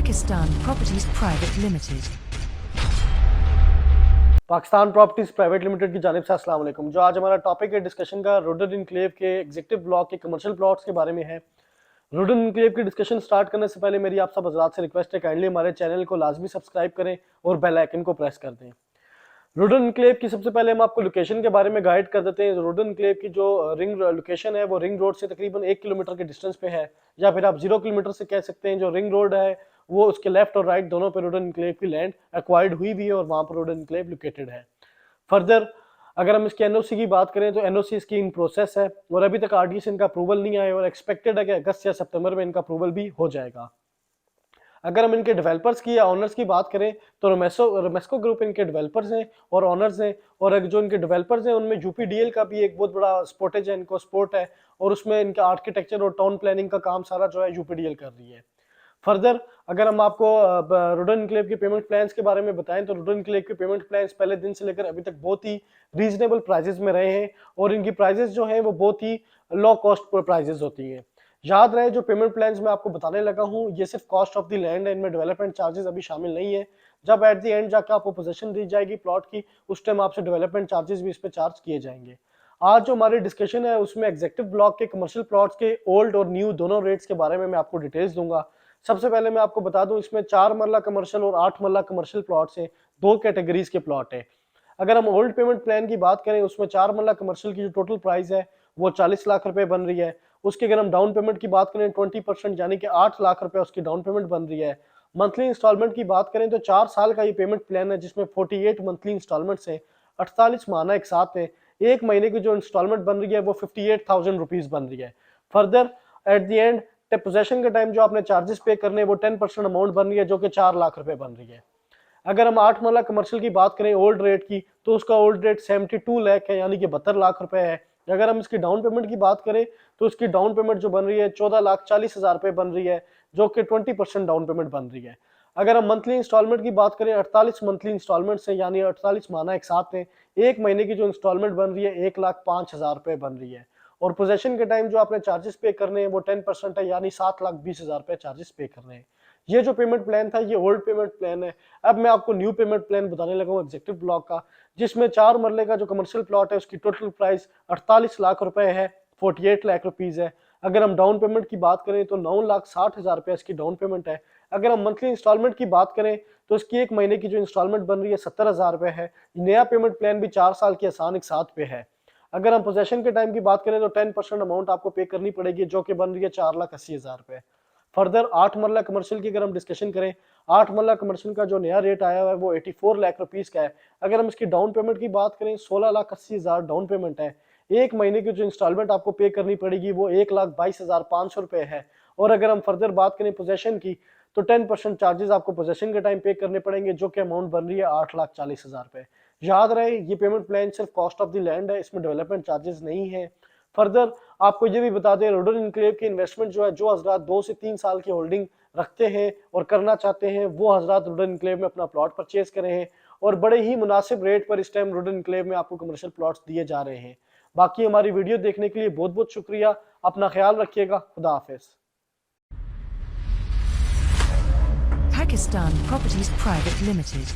Pakistan Properties Private Limited. Pakistan properties private limited की जानिब से अस्सलाम वालेकुम। जो आज हमारा टॉपिक है डिस्कशन का रोडन इनक्लेव के एग्जीक्यूटिव ब्लॉक के कमर्शियल प्लॉट्स के बारे में है। रोडन इनक्लेव की डिस्कशन स्टार्ट करने से पहले मेरी आप सब हज़रात से रिक्वेस्ट है, काइंडली हमारे चैनल को लाजमी सब्सक्राइब करें और बेल आइकन को प्रेस कर दें। रोडन इनक्लेव की सबसे पहले हम आपको लोकेशन के बारे में गाइड कर देते हैं। रोडन इनक्लेव की जो रिंग लोकेशन है वो रिंग रोड से तकरीबन 1 किलोमीटर के डिस्टेंस पे है, या फिर आप 0 किलोमीटर से कह सकते हैं। जो रिंग रोड है वो उसके लेफ्ट और राइट दोनों पे रोडन इनक्लेव की लैंड एक्वायर्ड हुई भी है और वहाँ पर रोडन इनक्लेव लोकेटेड है। फर्दर अगर हम इसके एनओसी की बात करें तो एनओसी इसकी इन प्रोसेस है और अभी तक आरडीए से इनका अप्रूवल नहीं आया और एक्सपेक्टेड है कि अगस्त या सितंबर में इनका अप्रूवल भी हो जाएगा। अगर हम इनके डेवलपर्स की या ऑनर्स की बात करें तो रोमेस्को ग्रुप इनके डेवलपर्स हैं और ऑनर्स हैं, और जो इनके डेवलपर्स हैं उनमें यूपीडीएल का भी एक बहुत बड़ा सपोर्टेज है, इनको सपोर्ट है, और उसमें इनका आर्किटेक्चर और टाउन प्लानिंग का काम सारा जो है यूपीडीएल कर रही है। फर्दर अगर हम आपको रोडन इनक्लेव के पेमेंट प्लान्स के बारे में बताएं तो रोडन इनक्लेव के पेमेंट प्लान्स पहले दिन से लेकर अभी तक बहुत ही रीजनेबल प्राइजेस में रहे हैं और इनकी प्राइजेस जो हैं वो बहुत ही लो कॉस्ट पर प्राइजेस होती हैं। याद रहे जो पेमेंट प्लान्स मैं आपको बताने लगा हूँ ये सिर्फ कॉस्ट ऑफ द लैंड है, इनमें डेवलपमेंट चार्जेस अभी शामिल नहीं है। जब एट द एंड जाकर आपको पोजीशन दी जाएगी प्लॉट की, उस टाइम आपसे डेवलपमेंट चार्जेस भी इस पर चार्ज किए जाएंगे। आज जो हमारी डिस्कशन है उसमें एग्जीक्यूटिव ब्लॉक के कमर्शियल प्लॉट्स के ओल्ड और न्यू दोनों रेट्स के बारे में मैं आपको डिटेल्स दूंगा। सबसे पहले मैं आपको बता दूं इसमें 4 मरला कमर्शियल और 8 मरला कमर्शियल प्लॉट्स हैं, दो कैटेगरीज के प्लॉट है। अगर हम ओल्ड पेमेंट प्लान की बात करें उसमें 4 मरला कमर्शियल की जो टोटल प्राइस है वो 40 लाख रुपए बन रही है। उसके अगर हम डाउन पेमेंट की बात करें 20% यानी कि 8 लाख रुपए उसकी डाउन पेमेंट बन रही है। मंथली इंस्टॉलमेंट की बात करें तो 4 साल का ये पेमेंट प्लान है जिसमें 48 मंथली इंस्टॉलमेंट्स हैं, 48 माना एक साथ है। एक महीने की जो इंस्टॉलमेंट बन रही है वो 58,000 रुपीज बन रही है। Further at the end possession के टाइम जो आपने चार्जेस पे करने वो 10% अमाउंट बन रही है जो कि 4 लाख रुपए बन रही है। अगर हम 8 मरला कमर्शियल की बात करें ओल्ड रेट की तो उसका ओल्ड रेट 72 लाख है यानी कि 72 लाख रुपए है। अगर हम इसकी डाउन पेमेंट की बात करें तो इसकी डाउन पेमेंट जो बन रही है 14,40,000 रुपए बन रही है जो कि 20% डाउन पेमेंट बन रही है। अगर हम मंथली इंस्टॉलमेंट की बात करें 48 मंथली इंस्टॉलमेंट से यानी 48 माना एक साथ है, एक महीने की जो इंस्टॉलमेंट बन रही है 1,05,000 रुपए बन रही है। और पोजेशन के टाइम जो आपने चार्जेस पे करने हैं वो 10% है यानी 7,20,000 रुपए चार्जेस पे करने हैं। ये जो पेमेंट प्लान था ये ओल्ड पेमेंट प्लान है। अब मैं आपको न्यू पेमेंट प्लान बताने लगा हूँ एग्जीक्यूटिव ब्लॉक का, जिसमें 4 मरले का जो कमर्शियल प्लॉट है उसकी टोटल प्राइस 48 लाख रुपए है, 48 लाख रुपीज है। अगर हम डाउन पेमेंट की बात करें तो 9,60,000 रुपए इसकी डाउन पेमेंट है। अगर हम मंथली इंस्टॉलमेंट की बात करें तो इसकी एक महीने की जो इंस्टॉलमेंट बन रही है 70,000 रुपए है। नया पेमेंट प्लान भी 4 साल की आसान एक साथ पे है। अगर हम पोजेशन के टाइम की बात करें तो 10% अमाउंट आपको पे करनी पड़ेगी जो कि बन रही है 4,80,000 रुपए। फर्दर 8 मरला कमर्शियल की अगर हम डिस्कशन करें, 8 मरला कमर्शियल का जो नया रेट आया हुआ है वो 84 लाख रुपीस का है। अगर हम इसकी डाउन पेमेंट की बात करें 16,80,000 डाउन पेमेंट है। एक महीने की जो इंस्टॉलमेंट आपको पे करनी पड़ेगी वो 1,22,500 रुपए है। और अगर हम फर्दर बात करें पोजेशन की तो 10% चार्जेस आपको पोजेशन के टाइम पे करने पड़ेंगे जो कि अमाउंट बन रही है 8,40,000 रुपए। याद रहे ये पेमेंट प्लान सिर्फ कॉस्ट ऑफ द लैंड है, इसमें डेवलपमेंट चार्जेस नहीं है। फर्दर आपको ये भी बता दें रोडन इनक्लेव की इन्वेस्टमेंट जो है, जो हजरात 2 से 3 साल की होल्डिंग रखते हैं और करना चाहते हैं वो हजरात रोडन इनक्लेव में अपना प्लॉट परचेज करें हैं और बड़े ही मुनासिब रेट पर इस टाइम रोडन इनक्लेव में आपको कमर्शियल प्लॉट्स दिए जा रहे हैं। बाकी हमारी वीडियो देखने के लिए बहुत बहुत शुक्रिया। अपना ख्याल रखिएगा। खुदा हाफिज। Pakistan Properties Private Limited.